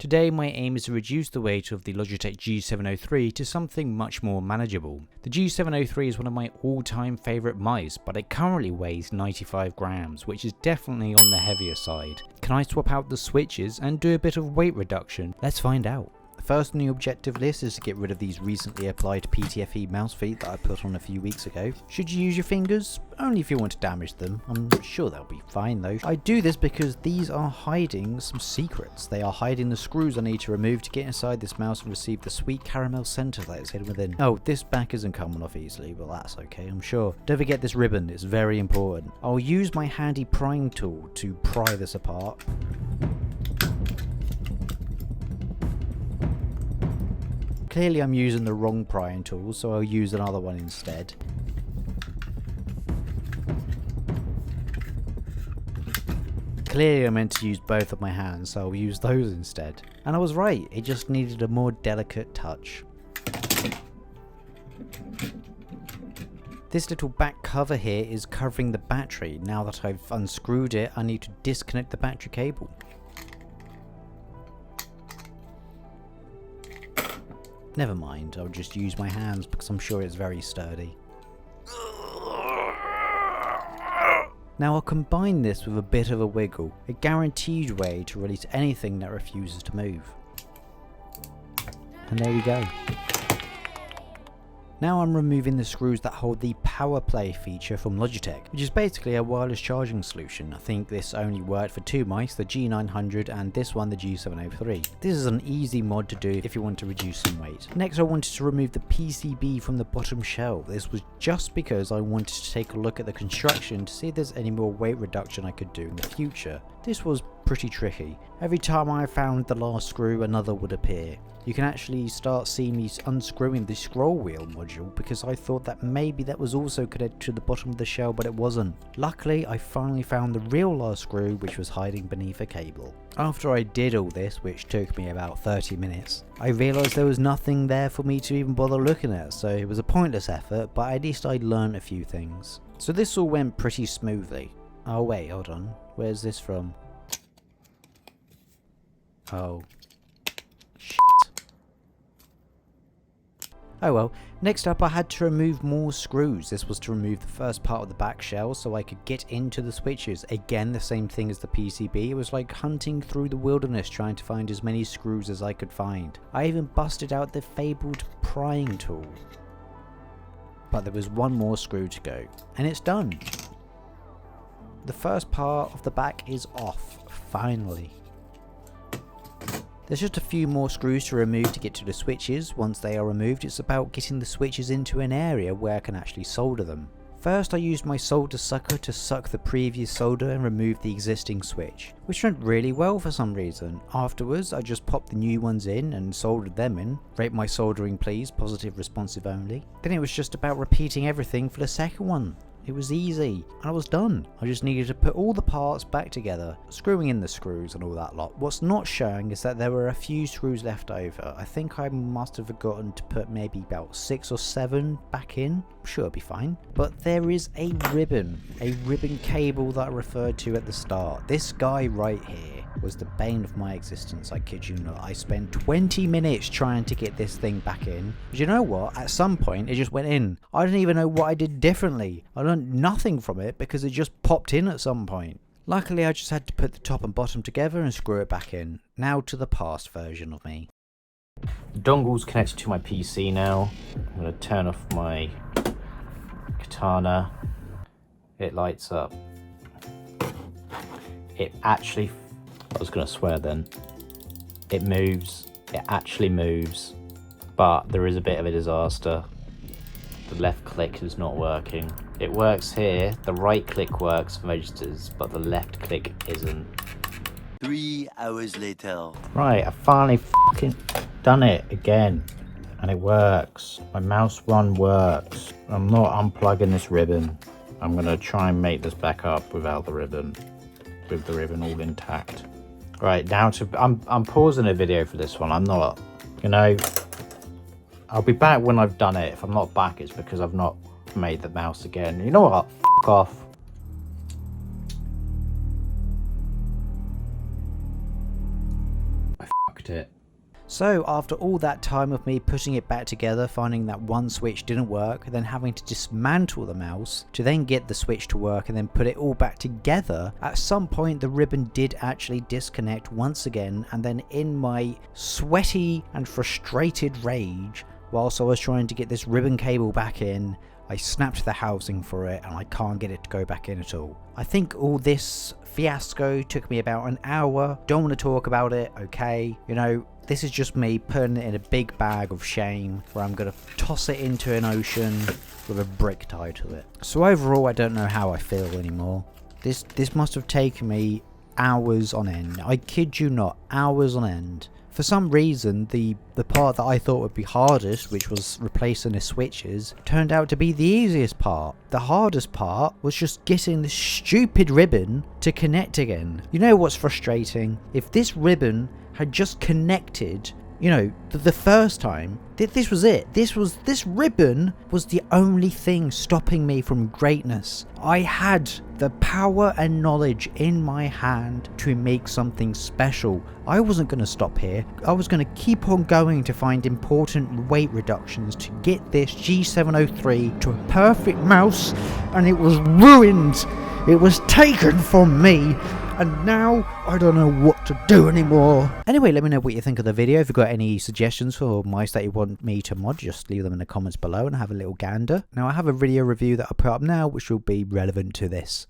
Today my aim is to reduce the weight of the Logitech G703 to something much more manageable. The G703 is one of my all-time favourite mice, but it currently weighs 95 grams, which is definitely on the heavier side. Can I swap out the switches and do a bit of weight reduction? Let's find out. First on the objective list is to get rid of these recently applied PTFE mouse feet that I put on a few weeks ago. Should you use your fingers? Only if you want to damage them. I'm sure they'll be fine though. I do this because these are hiding some secrets. They are hiding the screws I need to remove to get inside this mouse and receive the sweet caramel center that is hidden within. Oh, this back isn't coming off easily, but that's okay, I'm sure. Don't forget this ribbon, it's very important. I'll use my handy prying tool to pry this apart. Clearly I'm using the wrong prying tool, so I'll use another one instead. Clearly I meant to use both of my hands, so I'll use those instead. And I was right, it just needed a more delicate touch. This little back cover here is covering the battery. Now that I've unscrewed it, I need to disconnect the battery cable. Never mind, I'll just use my hands because I'm sure it's very sturdy. Now I'll combine this with a bit of a wiggle, a guaranteed way to release anything that refuses to move. And there we go. Now I'm removing the screws that hold the power play feature from Logitech, which is basically a wireless charging solution. I think this only worked for two mice, the G900 and this one, the G703. This is an easy mod to do if you want to reduce some weight. Next I wanted to remove the PCB from the bottom shell. This was just because I wanted to take a look at the construction to see if there's any more weight reduction I could do in the future. This was pretty tricky. Every time I found the last screw, another would appear. You can actually start seeing me unscrewing the scroll wheel module because I thought that maybe that was also connected to the bottom of the shell, but it wasn't. Luckily, I finally found the real last screw, which was hiding beneath a cable. After I did all this, which took me about 30 minutes, I realised there was nothing there for me to even bother looking at, so it was a pointless effort, but at least I learned a few things. So this all went pretty smoothly. Oh wait, hold on. Where's this from? Oh. Shit. Oh well, next up I had to remove more screws. This was to remove the first part of the back shell so I could get into the switches. Again, the same thing as the PCB. It was like hunting through the wilderness trying to find as many screws as I could find. I even busted out the fabled prying tool. But there was one more screw to go, and it's done. The first part of the back is off, finally. There's just a few more screws to remove to get to the switches. Once they are removed, it's about getting the switches into an area where I can actually solder them. First I used my solder sucker to suck the previous solder and remove the existing switch, which went really well for some reason. Afterwards I just popped the new ones in and soldered them in. Rate my soldering please, positive responsive only. Then it was just about repeating everything for the second one. It was easy, and I was done. I just needed to put all the parts back together, screwing in the screws and all that lot. What's not showing is that there were a few screws left over. I think I must have forgotten to put maybe about 6 or 7 back in. I'm sure it'll be fine. But there is a ribbon cable that I referred to at the start. This guy right here was the bane of my existence, I kid you not. I spent 20 minutes trying to get this thing back in. But you know what? At some point it just went in. I don't even know what I did differently. I learned nothing from it because it just popped in at some point. Luckily I just had to put the top and bottom together and screw it back in. Now to the past version of me. The dongle's connected to my PC now. I'm going to turn off my katana. It lights up. It actually, I was going to swear then, it moves. It actually moves, but there is a bit of a disaster. The left click is not working. It works here, the right click works for registers, but the left click isn't. 3 hours later. Right, I finally fucking done it again, and it works. My mouse one works. I'm not unplugging this ribbon. I'm gonna try and make this back up without the ribbon, with the ribbon all intact. Right, now I'm pausing the video for this one. I'm not, you know, I'll be back when I've done it. If I'm not back, it's because I've not made the mouse again. You know what? Fuck off. I fucked it. So after all that time of me putting it back together, finding that one switch didn't work, then having to dismantle the mouse to then get the switch to work and then put it all back together, at some point the ribbon did actually disconnect once again, and then in my sweaty and frustrated rage, whilst I was trying to get this ribbon cable back in, I snapped the housing for it and I can't get it to go back in at all. I think all this fiasco took me about an hour. Don't want to talk about it, okay? You know, this is just me putting it in a big bag of shame where I'm going to toss it into an ocean with a brick tied to it. So overall, I don't know how I feel anymore. This must have taken me hours on end. I kid you not, hours on end. For some reason, the part that I thought would be hardest, which was replacing the switches, turned out to be the easiest part. The hardest part was just getting this stupid ribbon to connect again. You know what's frustrating? If this ribbon had just connected, you know, the first time, this was it. This ribbon was the only thing stopping me from greatness. I had the power and knowledge in my hand to make something special. I wasn't going to stop here. I was going to keep on going to find important weight reductions to get this G703 to a perfect mouse, and it was ruined. It was taken from me, and now I don't know what to do anymore. Anyway, let me know what you think of the video. If you've got any suggestions for mice that you want me to mod, just leave them in the comments below and have a little gander. Now, I have a video review that I put up now which will be relevant to this.